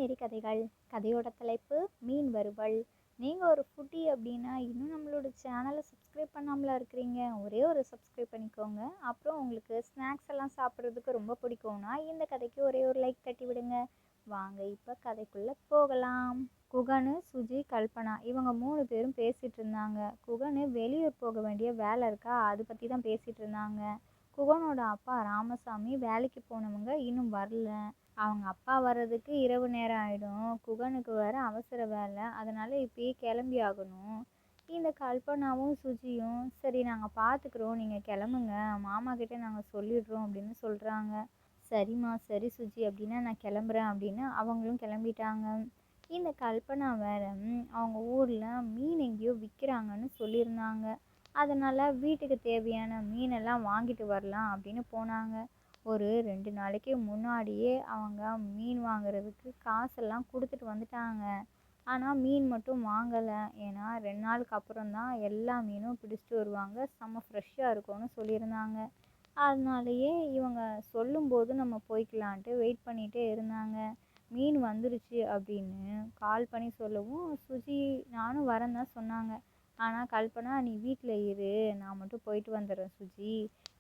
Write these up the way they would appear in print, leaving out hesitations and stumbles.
காய்கறி கதைகள். கதையோட தலைப்பு மீன் வறுவல். நீங்கள் ஒரு ஃபுட்டி அப்படின்னா இன்னும் நம்மளோட சேனலை சப்ஸ்கிரைப் பண்ணாமலா இருக்கிறீங்க? ஒரே ஒரு சப்ஸ்கிரைப் பண்ணிக்கோங்க. அப்புறம் உங்களுக்கு ஸ்நாக்ஸ் எல்லாம் சாப்பிட்றதுக்கு ரொம்ப பிடிக்கும்னா இந்த கதைக்கு ஒரே ஒரு லைக் தட்டி விடுங்க. வாங்க இப்போ கதைக்குள்ளே போகலாம். குகனு, சுஜி, கல்பனா இவங்க 3 பேரும் பேசிகிட்டு இருந்தாங்க. குகனு வெளியூர் போக வேண்டிய வேலை இருக்கா, அதை பற்றி தான் பேசிகிட்டு இருந்தாங்க. குகனோட அப்பா ராமசாமி வேலைக்கு போனவங்க இன்னும் வரல. அவங்க அப்பா வர்றதுக்கு இரவு நேரம் ஆகிடும். குகனுக்கு வேறு அவசர வேலை, அதனால் இப்பயே கிளம்பி ஆகணும். இந்த கல்பனாவும் சுஜியும் சரி நாங்கள் பார்த்துக்குறோம், நீங்கள் கிளம்புங்க, மாமா கிட்டே நாங்கள் சொல்லிடுறோம் அப்படின்னு சொல்கிறாங்க. சரிம்மா சரி சுஜி அப்படின்னா நான் கிளம்புறேன் அப்படின்னு அவங்களும் கிளம்பிட்டாங்க. இந்த கல்பனா வேற அவங்க ஊரில் மீன் எங்கேயோ விற்கிறாங்கன்னு சொல்லியிருந்தாங்க. அதனால் வீட்டுக்கு தேவையான மீனெல்லாம் வாங்கிட்டு வரலாம் அப்படின்னு போனாங்க. ஒரு 2 நாளைக்கு முன்னாடியே அவங்க மீன் வாங்குறதுக்கு காசெல்லாம் கொடுத்துட்டு வந்துட்டாங்க. ஆனால் மீன் மட்டும் வாங்கலை. ஏன்னா 2 நாளுக்கு அப்புறம் தான் எல்லா மீனும் பிடிச்சிட்டு வருவாங்க, செம்ம ஃப்ரெஷ்ஷாக இருக்கும்னு சொல்லியிருந்தாங்க. அதனாலேயே இவங்க சொல்லும்போது நம்ம போய்க்கலான்ட்டு வெயிட் பண்ணிகிட்டே இருந்தாங்க. மீன் வந்துருச்சு அப்படின்னு கால் பண்ணி சொல்லவும் சுஜி நானும் வரேன்னு தான் சொன்னாங்க. ஆனால் கல்பனா நீ வீட்டில் இரு, நான் மட்டும் போயிட்டு வந்துடுறேன் சுஜி,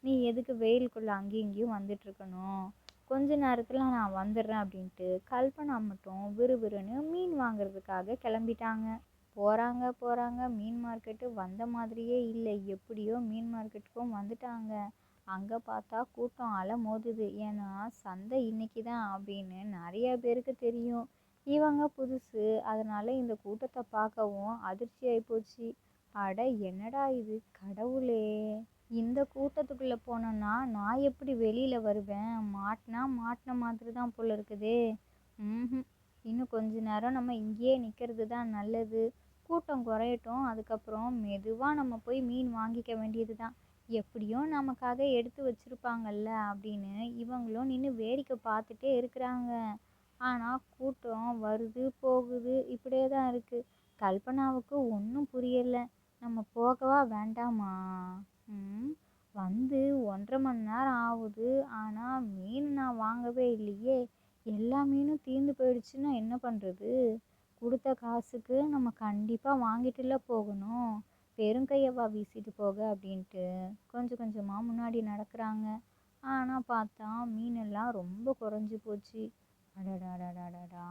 நீ எதுக்கு வெயிலுக்குள்ளே அங்கேயும் இங்கேயும் வந்துட்டுருக்கணும், கொஞ்ச நேரத்தில் நான் வந்துடுறேன் அப்படின்ட்டு கல்பனா மட்டும் விறுவிறுன்னு மீன் வாங்குறதுக்காக கிளம்பிட்டாங்க. போகிறாங்க மீன் மார்க்கெட்டு வந்த மாதிரியே இல்லை. எப்படியோ மீன் மார்க்கெட்டுக்கும் வந்துட்டாங்க. அங்கே பார்த்தா கூட்டம் அலை மோதுது. ஏன்னா சந்தை இன்னைக்கு தான் அப்படின்னு நிறைய பேருக்கு தெரியும். இவங்க புதுசு, அதனால் இந்த கூட்டத்தை பார்க்கவும் அதிர்ச்சி ஆகிப்போச்சு. அட என்னடா இது கடவுளே, இந்த கூட்டத்துக்குள்ளே போனோன்னா நான் எப்படி வெளியில் வருவேன்? மாட்டின மாதிரி தான் போல இருக்குதே. இன்னும் கொஞ்ச நேரம் நம்ம இங்கேயே நிற்கிறது தான் நல்லது. கூட்டம் குறையட்டும், அதுக்கப்புறம் மெதுவாக நம்ம போய் மீன் வாங்கிக்க வேண்டியது தான். எப்படியும் நமக்காக எடுத்து வச்சுருப்பாங்கல்ல அப்படின்னு இவங்களும் நின்று வேடிக்கை பார்த்துட்டே இருக்கிறாங்க. ஆனால் கூட்டம் வருது போகுது இப்படியே தான் இருக்குது. கல்பனாவுக்கு ஒன்றும் புரியலை. நம்ம போகவா வேண்டாமா? வந்து 1.5 மணி நேரம் ஆகுது, ஆனால் மீன் நான் வாங்கவே இல்லையே. எல்லா மீனும் தீர்ந்து போயிடுச்சுன்னா என்ன பண்ணுறது? கொடுத்த காசுக்கு நம்ம கண்டிப்பாக வாங்கிட்டுல போகணும், பெருங்கையவா வீசிட்டு போக அப்படின்ட்டு கொஞ்சம் கொஞ்சமாக முன்னாடி நடக்கிறாங்க. ஆனால் பார்த்தா மீனெல்லாம் ரொம்ப குறைஞ்சி போச்சு. அடடாடாடாடா,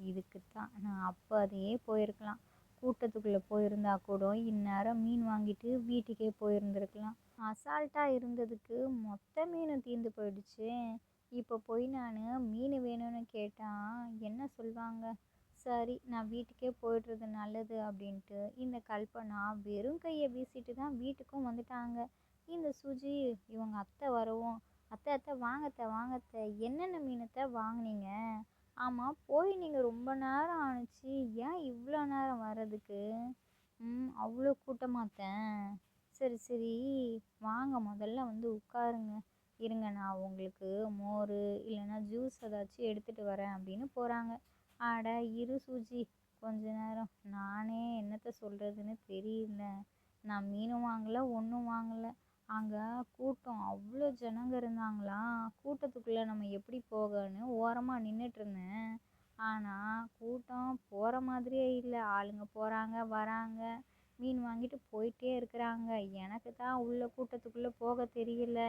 இதுக்கு தான் நான் அப்போ அதையே போயிருக்கலாம். கூட்டத்துக்குள்ளே போயிருந்தா கூட இந்நேரம் மீன் வாங்கிட்டு வீட்டுக்கே போயிருந்துருக்கலாம். அசால்ட்டாக இருந்ததுக்கு மொத்த மீன் தீர்ந்து போயிடுச்சு. இப்போ போய் நான் மீன் வேணும்னு கேட்டால் என்ன சொல்லுவாங்க? சரி நான் வீட்டுக்கே போய்டுறது நல்லது அப்படின்ட்டு இந்த கல்பனா வெறும் கையை வீசிட்டு தான் வீட்டுக்கும் வந்துட்டாங்க. இந்த சுஜி இவங்க அத்தை வரவும், அத்தை அத்தை வாங்கத்தை வாங்கத்தை, என்னென்ன மீனத்தை வாங்கினீங்க? ஆமாம் போய் நீங்கள் ரொம்ப நேரம் ஆணுச்சு, ஏன் இவ்வளோ நேரம் வர்றதுக்கு? அவ்வளோ கூட்டமாத்தேன். சரி சரி வாங்க, முதல்ல வந்து உட்காருங்க, இருங்க நான் உங்களுக்கு மோர் இல்லைன்னா ஜூஸ் ஏதாச்சும் எடுத்துகிட்டு வரேன் அப்படின்னு போகிறாங்க. அட இரு சுஜி கொஞ்ச நேரம், நானே என்னத்தை சொல்கிறதுன்னு தெரியல. நான் மீனும் வாங்கலை ஒன்றும் வாங்கலை. அங்கே கூட்டம் அவ்வளோ ஜனங்க இருந்தாங்களா, கூட்டத்துக்குள்ளே நம்ம எப்படி போகன்னு ஓரமாக நின்றுட்டு இருந்தேன். ஆனால் கூட்டம் போகிற மாதிரியே இல்லை. ஆளுங்க போகிறாங்க வராங்க, மீன் வாங்கிட்டு போயிட்டே இருக்கிறாங்க. எனக்கு தான் உள்ள கூட்டத்துக்குள்ளே போக தெரியல.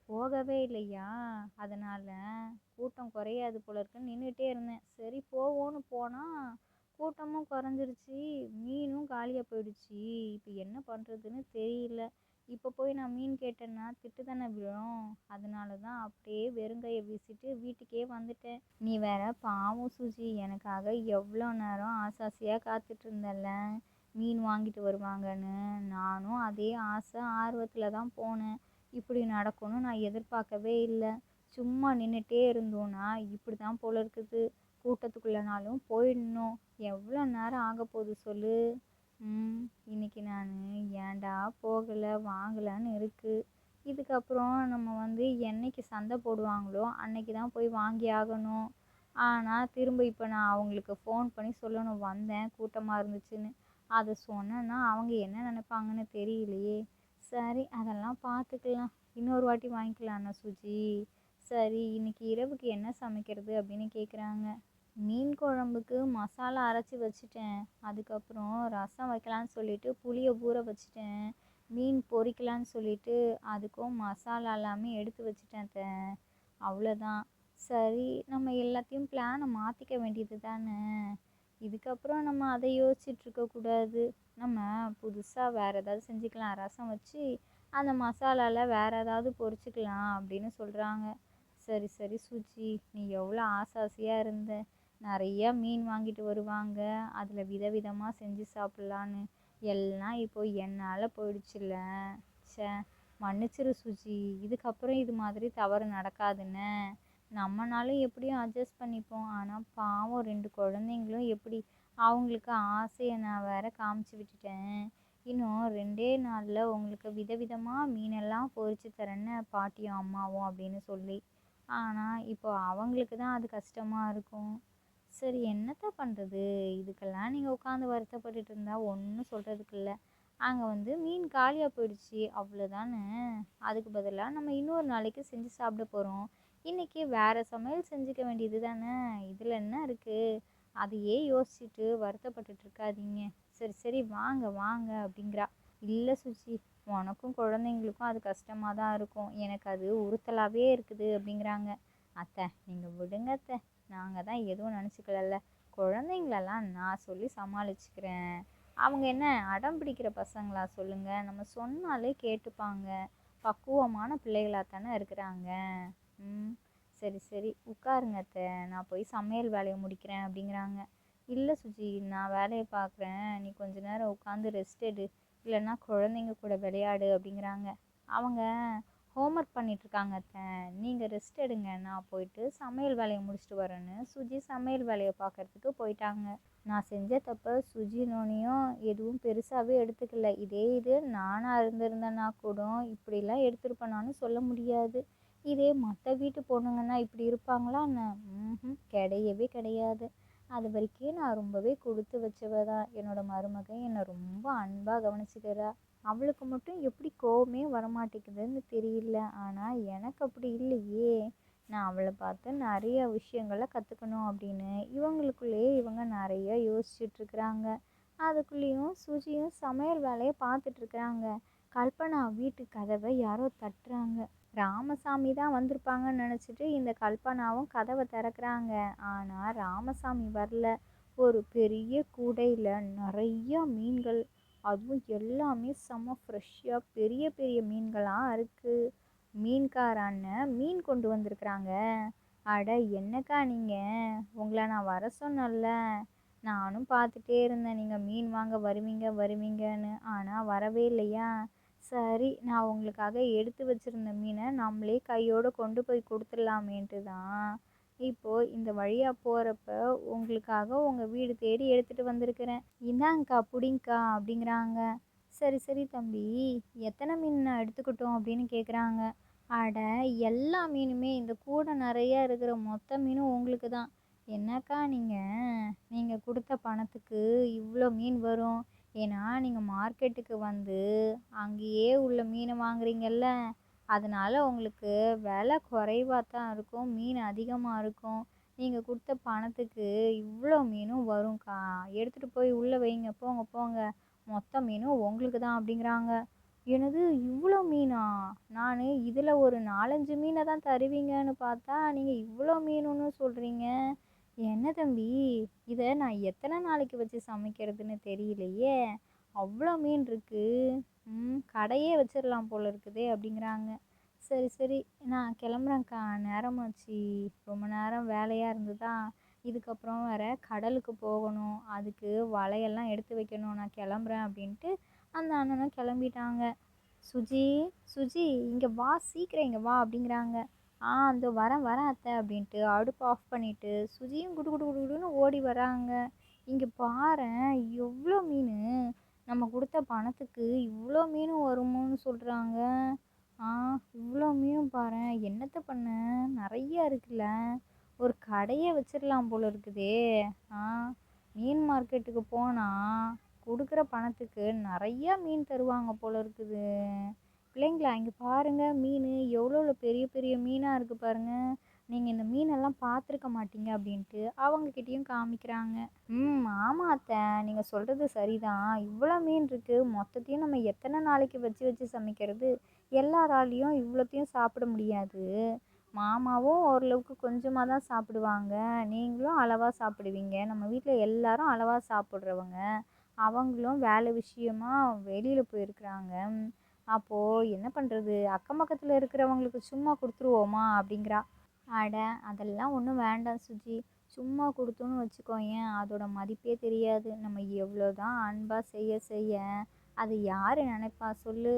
போகவே இல்லையா, அதனால் கூட்டம் குறையாது போல இருக்குன்னு நின்றுட்டே இருந்தேன். சரி போவோன்னு போனால் கூட்டமும் குறைஞ்சிருச்சு, மீனும் காலியாக போயிடுச்சு. இப்போ என்ன பண்ணுறதுன்னு தெரியல. இப்போ போய் நான் மீன் கேட்டேன்னா திட்டு தானே விழும். அதனால தான் அப்படியே வெறுங்கையை வீசிட்டு வீட்டுக்கே வந்துட்டேன். நீ வேற பாவம் சுஜி, எனக்காக எவ்வளோ நேரம் ஆசாசியாக காத்துட்டு இருந்தல்ல மீன் வாங்கிட்டு வருவாங்கன்னு. நானும் அதே ஆசை ஆர்வத்தில் தான் போனேன். இப்படி நடக்கும்னு நான் எதிர்பார்க்கவே இல்லை. சும்மா நின்றுட்டே இருந்தோன்னா இப்படி தான் போல இருக்குது. கூட்டத்துக்குள்ளனாலும் போயிடணும். எவ்வளோ நேரம் ஆக போகுது சொல்லு. இன்னைக்கு நான் ஏன்டா போகலை வாங்கலான்னு இருக்குது. இதுக்கப்புறம் நம்ம வந்து என்னைக்கு சந்தை போடுவாங்களோ அன்னைக்கு தான் போய் வாங்கி ஆகணும். ஆனால் திரும்ப இப்போ நான் அவங்களுக்கு ஃபோன் பண்ணி சொல்லணும் வந்தேன் கூட்டமாக இருந்துச்சுன்னு. அதை சொன்னேன்னா அவங்க என்ன நினைப்பாங்கன்னு தெரியலையே. சரி அதெல்லாம் பார்த்துக்கலாம், இன்னொரு வாட்டி வாங்கிக்கலாம்ண்ணா சுஜி. சரி இன்னைக்கு இரவுக்கு என்ன சமைக்கிறது அப்படின்னு கேட்குறாங்க. மீன் குழம்புக்கு மசாலா அரைச்சி வச்சுட்டேன். அதுக்கப்புறம் ரசம் வைக்கலான்னு சொல்லிட்டு புளியை ஊற வச்சுட்டேன். மீன் பொரிக்கலான்னு சொல்லிட்டு அதுக்கும் மசாலா எல்லாமே எடுத்து வச்சுட்டேன் அத்தை. அவ்வளோதான். சரி, நம்ம எல்லாத்தையும் பிளானை மாற்றிக்க வேண்டியது தானே. இதுக்கப்புறம் நம்ம அதை யோசிச்சுட்டு இருக்கக்கூடாது. நம்ம புதுசாக வேறு ஏதாவது செஞ்சுக்கலாம். ரசம் வச்சு அந்த மசாலாவில் வேறு ஏதாவது பொரிச்சுக்கலாம் அப்படின்னு சொல்கிறாங்க. சரி சரி சுஜி, நீ எவ்வளோ ஆசாசியாக இருந்த. நிறையா மீன் வாங்கிட்டு வருவாங்க, அதில் விதவிதமாக செஞ்சு சாப்பிட்லான்னு. எல்லாம் இப்போ என்னால் போயிடுச்சுல்ல. ச்சே, மன்னிச்சிரு சுஜி. இதுக்கப்புறம் இது மாதிரி தவறு நடக்காதுன்னு. நம்மனாலும் எப்படியும் அட்ஜஸ்ட் பண்ணிப்போம். ஆனால் பாவம் 2 குழந்தைங்களும் எப்படி, அவங்களுக்கு ஆசையை நான் வேற காமிச்சு விட்டுட்டேன். இன்னும் 2 நாளில் உங்களுக்கு விதவிதமாக மீனெல்லாம் பொரிச்சு தரேன்னு பாட்டியும் அம்மாவும் அப்படின்னு சொல்லி. ஆனால் இப்போ அவங்களுக்கு தான் அது கஷ்டமாக இருக்கும். சரி, என்னத்த பண்ணுறது. இதுக்கெல்லாம் நீங்கள் உட்காந்து வருத்தப்பட்டுட்டு இருந்தால் ஒன்றும் சொல்கிறதுக்கு இல்லை. அங்கே வந்து மீன் காலியாக போயிடுச்சு, அவ்வளோதானே. அதுக்கு பதிலாக நம்ம இன்னொரு நாளைக்கு செஞ்சு சாப்பிட போகிறோம். இன்றைக்கி வேறு சமையல் செஞ்சுக்க வேண்டியது தானே. இதில் என்ன இருக்குது. அதையே யோசிச்சுட்டு வருத்தப்பட்டுட்டு இருக்காதீங்க. சரி சரி, வாங்க வாங்க அப்படிங்கிறா. இல்லை சுச்சி, உனக்கும் குழந்தைங்களுக்கும் அது கஷ்டமாக தான் இருக்கும். எனக்கு அது உறுத்தலாகவே இருக்குது அப்படிங்கிறாங்க. அத்தை, நீங்கள் விடுங்க அத்தை. நாங்கள் தான் எதுவும் நினச்சிக்கலல்ல. குழந்தைங்களெல்லாம் நான் சொல்லி சமாளிச்சுக்கிறேன். அவங்க என்ன அடம் பிடிக்கிற பசங்களா சொல்லுங்கள். நம்ம சொன்னாலே கேட்டுப்பாங்க. பக்குவமான பிள்ளைகளாக தானே இருக்கிறாங்க. சரி சரி, உட்காருங்க அத்தை. நான் போய் சமையல் வேலையை முடிக்கிறேன் அப்படிங்கிறாங்க. இல்லை சுஜி, நான் வேலையை பார்க்குறேன். நீ கொஞ்ச நேரம் உட்காந்து ரெஸ்ட் எடு, இல்லைன்னா குழந்தைங்க கூட விளையாடு அப்படிங்கிறாங்க. அவங்க ஹோம்ஒர்க் பண்ணிகிட்ருக்காங்க அத்தை. நீங்கள் ரெஸ்ட் எடுங்க, நான் போயிட்டு சமையல் வேலையை முடிச்சுட்டு வரேன்னு சுஜி சமையல் வேலையை பார்க்குறதுக்கு போயிட்டாங்க. நான் செஞ்ச தப்பை சுஜி நோனியும் எதுவும் பெருசாகவே எடுத்துக்கல. இது நானாக இருந்திருந்தேன்னா கூட இப்படிலாம் எடுத்துருப்பேனான்னு சொல்ல முடியாது. இதே மற்ற வீட்டு பொண்ணுங்கன்னா இப்படி இருப்பாங்களா என்ன? கிடையவே கிடையாது. அது வரைக்கும் நான் ரொம்பவே கொடுத்து வச்சவ தான். என்னோடய மருமகன் என்னை ரொம்ப அன்பாக கவனிச்சுக்கிறா. அவளுக்கு மட்டும் எப்படி கோவமே வரமாட்டேங்குதுன்னு தெரியல. ஆனால் எனக்கு அப்படி இல்லையே. நான் அவளை பார்த்து நிறைய விஷயங்களை கற்றுக்கணும் அப்படின்னு இவங்களுக்குள்ளேயே இவங்க நிறைய யோசிச்சுட்ருக்குறாங்க. அதுக்குள்ளேயும் சுஜியும் சமையல் வேலையை பார்த்துட்ருக்குறாங்க. கல்பனா வீட்டு கதவை யாரோ தட்டுறாங்க. ராமசாமி தான் வந்திருப்பாங்கன்னு நினச்சிட்டு இந்த கல்பனாவும் கதவை திறக்கிறாங்க. ஆனால் ராமசாமி வரல. ஒரு பெரிய கூடையில் நிறைய மீன்கள், அதுவும் எல்லாமே செம்ம ஃப்ரெஷ்ஷாக பெரிய பெரிய மீன்களாக இருக்குது. மீன்கார அண்ணன் மீன் கொண்டு வந்திருக்குறாங்க. அட என்னக்கா நீங்கள், உங்களை நான் வர சொன்னல. நானும் பார்த்துட்டே இருந்தேன் நீங்கள் மீன் வாங்க வருவீங்கன்னு. ஆனால் வரவே இல்லையா. சரி, நான் உங்களுக்காக எடுத்து வச்சுருந்த மீனை நம்மளே கையோடு கொண்டு போய் கொடுத்துடலாமேன்ட்டு தான் இப்போது இந்த வழியாக போகிறப்ப உங்களுக்காக உங்கள் வீடு தேடி எடுத்துகிட்டு வந்திருக்கிறேன். இந்தாங்கக்கா, பிடிங்கக்கா அப்படிங்கிறாங்க. சரி சரி தம்பி, எத்தனை மீன் நான் எடுத்துக்கிட்டோம் அப்படின்னு கேட்குறாங்க. அட, எல்லா மீனுமே, இந்த கூடை நிறையா இருக்கிற மொத்த மீனும் உங்களுக்கு தான். என்னக்கா நீங்கள் கொடுத்த பணத்துக்கு இவ்வளோ மீன் வரும். ஏன்னா நீங்கள் மார்க்கெட்டுக்கு வந்து அங்கேயே உள்ள மீனை வாங்குறீங்கல்ல, அதனால் உங்களுக்கு விலை குறைவாக தான் இருக்கும், மீன் அதிகமாக இருக்கும். நீங்கள் கொடுத்த பணத்துக்கு இவ்வளோ மீனும் வரும்க்கா. எடுத்துகிட்டு போய் உள்ளே வைங்க, போங்க போங்க. மொத்த மீனும் உங்களுக்கு தான் அப்படிங்கிறாங்க. எனது இவ்வளோ மீனா? நான் இதில் ஒரு 4-5 மீனை தான் தருவீங்கன்னு பார்த்தா நீங்கள் இவ்வளோ மீனுன்னு சொல்கிறீங்க. என்ன தம்பி, இதை நான் எத்தனை நாளைக்கு வச்சு சமைக்கிறதுன்னு தெரியலையே. அவ்வளோ மீன் இருக்குது. கடையே வச்சிடலாம் போல இருக்குதே அப்படிங்கிறாங்க. சரி சரி, நான் கிளம்புறேன்க்கா. நேரமாச்சு. ரொம்ப நேரம் வேலையாக இருந்ததா. இதுக்கப்புறம் வேறு கடலுக்கு போகணும். அதுக்கு வலையெல்லாம் எடுத்து வைக்கணும். நான் கிளம்புறேன் அப்படின்ட்டு அந்த அண்ணனும் கிளம்பிட்டாங்க. சுஜி சுஜி, இங்கே வா, சீக்கிரம் இங்கே வா அப்படிங்கிறாங்க. அந்த வரேன் வரேன் அத்தை அப்படின்ட்டு அடுப்பு ஆஃப் பண்ணிவிட்டு சுஜியும் குடு குடு குடுன்னு ஓடி வராங்க. இங்கே பாரேன், எவ்வளோ மீன். நம்ம கொடுத்த பணத்துக்கு இவ்வளோ மீனும் வருமோன்னு சொல்கிறாங்க. இவ்வளோ மீனும் பாரேன். என்னத்தை பண்ண, நிறையா இருக்குல்ல. ஒரு கடையே வச்சிடலாம் போல இருக்குதே. மீன் மார்க்கெட்டுக்கு போனால் கொடுக்குற பணத்துக்கு நிறையா மீன் தருவாங்க போல இருக்குது. பிள்ளைங்களா, இங்கே பாருங்கள், மீன் எவ்வளோ பெரிய பெரிய மீனாக இருக்குது பாருங்கள். நீங்கள் இந்த மீனெல்லாம் பார்த்துருக்க மாட்டீங்க அப்படின்ட்டு அவங்கக்கிட்டேயும் காமிக்கிறாங்க. ஆமாம் அத்தை, நீங்கள் சொல்கிறது சரிதான். இவ்வளோ மீன் இருக்குது, மொத்தத்தையும் நம்ம எத்தனை நாளைக்கு வச்சு வச்சு சமைக்கிறது? எல்லாராலையும் இவ்வளோத்தையும் சாப்பிட முடியாது. மாமாவும் ஓரளவுக்கு கொஞ்சமாக தான் சாப்பிடுவாங்க, நீங்களும் அளவாக சாப்பிடுவீங்க. நம்ம வீட்டில் எல்லாரும் அளவாக சாப்பிட்றவங்க. அவங்களும் வேலை விஷயமா வெளியில் போயிருக்கிறாங்க. அப்போது என்ன பண்ணுறது? அக்கம் பக்கத்தில் இருக்கிறவங்களுக்கு சும்மா கொடுத்துருவோமா அப்படிங்கிறா. அட, அதெல்லாம் ஒன்றும் வேண்டாம் சுஜி. சும்மா கொடுத்தோன்னு வச்சுக்கோயேன், அதோட மதிப்பே தெரியாது. நம்ம எவ்வளோ தான் அன்பாக செய்ய செய்ய அது யார் நினைப்பா சொல்லு?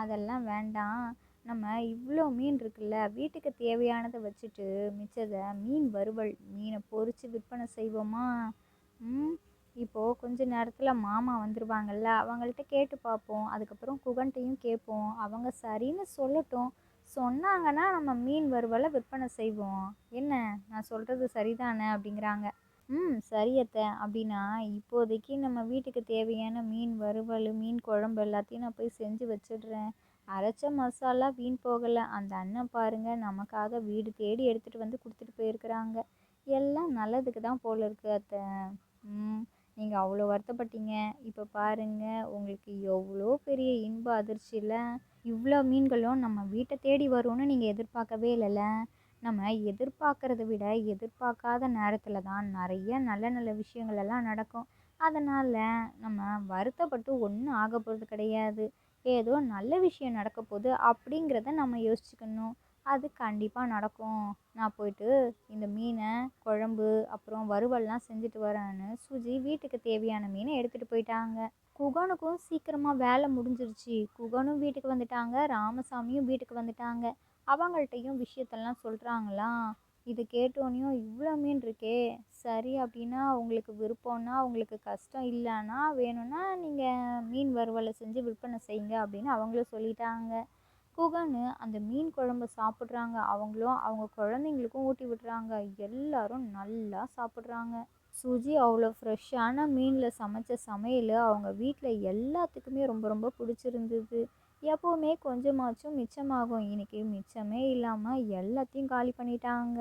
அதெல்லாம் வேண்டாம். நம்ம இவ்வளோ மீன் இருக்குல்ல, வீட்டுக்கு தேவையானதை வச்சுட்டு மிச்சத்தை மீன் வறுவல், மீனை பொரித்து விற்பனை செய்வோமா? ம் இப்போது கொஞ்ச நேரத்தில் மாமா வந்துடுவாங்கல்ல, அவங்கள்ட்ட கேட்டு பார்ப்போம். அதுக்கப்புறம் குகன்ட்டையும் கேட்போம். அவங்க சரின்னு சொல்லட்டும். சொன்னாங்கன்னா நம்ம மீன் வறுவலை விற்பனை செய்வோம். என்ன, நான் சொல்கிறது சரிதானே அப்படிங்கிறாங்க. சரி அத்தை. அப்படின்னா இப்போதைக்கு நம்ம வீட்டுக்கு தேவையான மீன் வறுவல், மீன் குழம்பு எல்லாத்தையும் நான் போய் செஞ்சு வச்சிடுறேன். அரைச்ச மசாலா வீண் போகலை. அந்த அண்ணன் பாருங்க, நமக்காக வீடு தேடி எடுத்துகிட்டு வந்து கொடுத்துட்டு போயிருக்கிறாங்க. எல்லாம் நல்லதுக்கு தான் போல இருக்கு அத்தை. நீங்கள் அவ்வளோ வருத்தப்பட்டீங்க. இப்போ பாருங்க, உங்களுக்கு எவ்வளோ பெரிய இன்ப அதிர்ச்சியில் இவ்வளோ மீன்களும் நம்ம வீட்டை தேடி வரும்னு நீங்கள் எதிர்பார்க்கவே இல்லைல்ல. நம்ம எதிர்பார்க்கறத விட எதிர்பார்க்காத நேரத்தில் தான் நிறைய நல்ல நல்ல விஷயங்கள் எல்லாம் நடக்கும். அதனால் நம்ம வருத்தப்பட்டு ஒன்றும் ஆக போகிறது கிடையாது. ஏதோ நல்ல விஷயம் நடக்க போகுது அப்படிங்கிறத நம்ம யோசிச்சுக்கணும். அது கண்டிப்பாக நடக்கும். நான் போயிட்டு இந்த மீனை குழம்பு அப்புறம் வறுவல்லாம் செஞ்சுட்டு வரேன்னு சுஜி வீட்டுக்கு தேவையான மீனை எடுத்துகிட்டு போயிட்டாங்க. குகனுக்கும் சீக்கிரமாக வேலை முடிஞ்சிருச்சு. குகனும் வீட்டுக்கு வந்துட்டாங்க, ராமசாமியும் வீட்டுக்கு வந்துட்டாங்க. அவங்கள்ட்டையும் விஷயத்தெல்லாம் சொல்கிறாங்களா. இது கேட்டோன்னையும் இவ்வளோ மீன் இருக்கே, சரி அப்படின்னா உங்களுக்கு விருப்பம்னா, உங்களுக்கு கஷ்டம் இல்லைன்னா வேணும்னா நீங்கள் மீன் வறுவலை செஞ்சு விற்பனை செய்யுங்க அப்படின்னு அவங்களும் சொல்லிட்டாங்க. குகனு அந்த மீன் குழம்பு சாப்பிட்றாங்க. அவங்களும் அவங்க குழந்தைங்களுக்கும் ஊட்டி விடுறாங்க. எல்லாரும் நல்லா சாப்பிட்றாங்க. சுஜி அவ்வளோ ஃப்ரெஷ்ஷான மீனில் சமைச்ச சமையல் அவங்க வீட்டில் எல்லாத்துக்குமே ரொம்ப ரொம்ப பிடிச்சிருந்தது. எப்போவுமே கொஞ்சமாச்சும் மிச்சமாகும். இன்றைக்கி மிச்சமே இல்லாமல் எல்லாத்தையும் காலி பண்ணிட்டாங்க.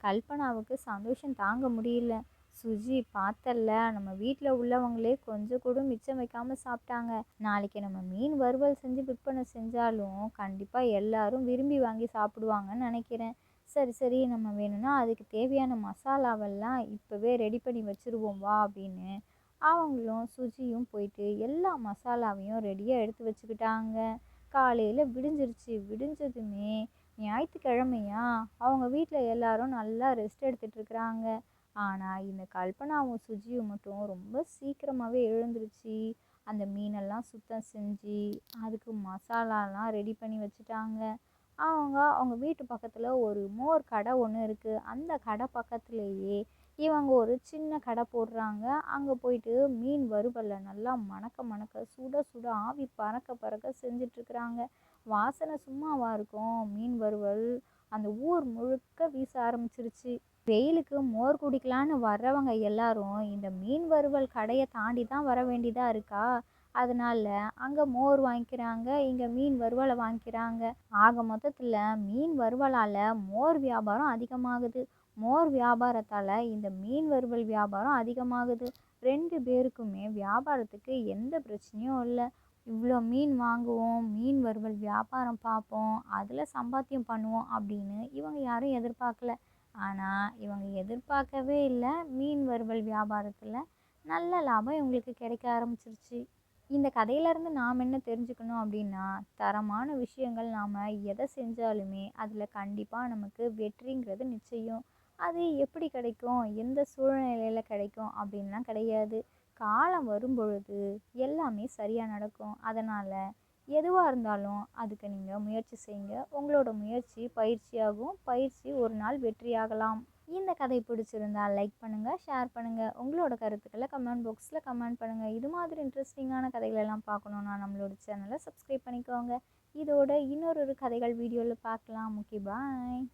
கல்பனாவுக்கு சந்தோஷம் தாங்க முடியல. சுஜி பார்த்தல்ல, நம்ம வீட்டில் உள்ளவங்களே கொஞ்சம் கூட மிச்சம் வைக்காமல் சாப்பிட்டாங்க. நாளைக்கு நம்ம மீன் வறுவல் செஞ்சு விற்பனை செஞ்சாலும் கண்டிப்பாக எல்லாரும் விரும்பி வாங்கி சாப்பிடுவாங்கன்னு நினைக்கிறேன். சரி சரி, நம்ம வேணும்னா அதுக்கு தேவையான மசாலாவெல்லாம் இப்போவே ரெடி பண்ணி வச்சுருவோம் வா அப்படின்னு அவங்களும் சுஜியும் போயிட்டு எல்லா மசாலாவையும் ரெடியாக எடுத்து வச்சுக்கிட்டாங்க. காலையில் விடிஞ்சிருச்சு. விடிஞ்சதுமே ஞாயிற்றுக்கிழமையா அவங்க வீட்டில் எல்லாரும் நல்லா ரெஸ்ட் எடுத்துகிட்டு இருக்கிறாங்க. ஆனால் இந்த கல்பனாவும் சுஜியும் மட்டும் ரொம்ப சீக்கிரமாகவே எழுந்துருச்சு. அந்த மீனெல்லாம் சுத்தம் செஞ்சு அதுக்கு மசாலாலாம் ரெடி பண்ணி வச்சுட்டாங்க. அவங்க வீட்டு பக்கத்தில் ஒரு மோர் கடை ஒன்று இருக்குது. அந்த கடை பக்கத்துலேயே இவங்க ஒரு சின்ன கடை போடுறாங்க. அங்கே போயிட்டு மீன் வறுவலை நல்லா மணக்க மணக்க சுட சுட ஆவி பறக்க பறக்க செஞ்சிட்ருக்குறாங்க. வாசனை சும்மாவா இருக்கும்? மீன் வறுவல் அந்த ஊர் முழுக்க வீச ஆரம்பிச்சிருச்சு. வெயிலுக்கு மோர் குடிக்கலான்னு வர்றவங்க எல்லாரும் இந்த மீன் வறுவல் கடையை தாண்டி தான் வர வேண்டியதாக இருக்கா. அதனால அங்கே மோர் வாங்கிக்கிறாங்க, இங்கே மீன் வறுவலை வாங்கிக்கிறாங்க. ஆக மொத்தத்தில் மீன் வறுவலால் மோர் வியாபாரம் அதிகமாகுது. மோர் வியாபாரத்தால் இந்த மீன் வறுவல் வியாபாரம் அதிகமாகுது. 2 பேருக்குமே வியாபாரத்துக்கு எந்த பிரச்சனையும் இல்லை. இவ்வளோ மீன் வாங்குவோம், மீன் வறுவல் வியாபாரம் பார்ப்போம், அதில் சம்பாத்தியம் பண்ணுவோம் அப்படின்னு இவங்க யாரும் எதிர்பார்க்கல. ஆனால் இவங்க எதிர்பார்க்கவே இல்லை, மீன் வறுவல் வியாபாரத்தில் நல்ல லாபம் இவங்களுக்கு கிடைக்க ஆரம்பிச்சிருச்சு. இந்த கதையிலேருந்து நாம் என்ன தெரிஞ்சுக்கணும் அப்படின்னா, தரமான விஷயங்கள் நாம் எதை செஞ்சாலுமே அதில் கண்டிப்பாக நமக்கு வெற்றிங்கிறது நிச்சயம். அது எப்படி கிடைக்கும், எந்த சூழ்நிலையில் கிடைக்கும் அப்படின்லாம் கிடையாது. காலம் வரும்பொழுது எல்லாமே சரியாக நடக்கும். அதனால் எதுவாக இருந்தாலும் அதுக்கு நீங்கள் முயற்சி செய்யுங்க. உங்களோட முயற்சி பயிற்சியாகும். பயிற்சி ஒரு நாள் வெற்றியாகலாம். இந்த கதை பிடிச்சிருந்தா லைக் பண்ணுங்கள், ஷேர் பண்ணுங்கள். உங்களோட கருத்துக்களை கமெண்ட் பாக்ஸில் கமெண்ட் பண்ணுங்கள். இது மாதிரி இன்ட்ரெஸ்டிங்கான கதைகளெல்லாம் பார்க்கணுன்னா நம்மளோட சேனலை சப்ஸ்கிரைப் பண்ணிக்கோங்க. இதோட இன்னொரு கதைகள் வீடியோவில் பார்க்கலாம். ஓகே, பாய்.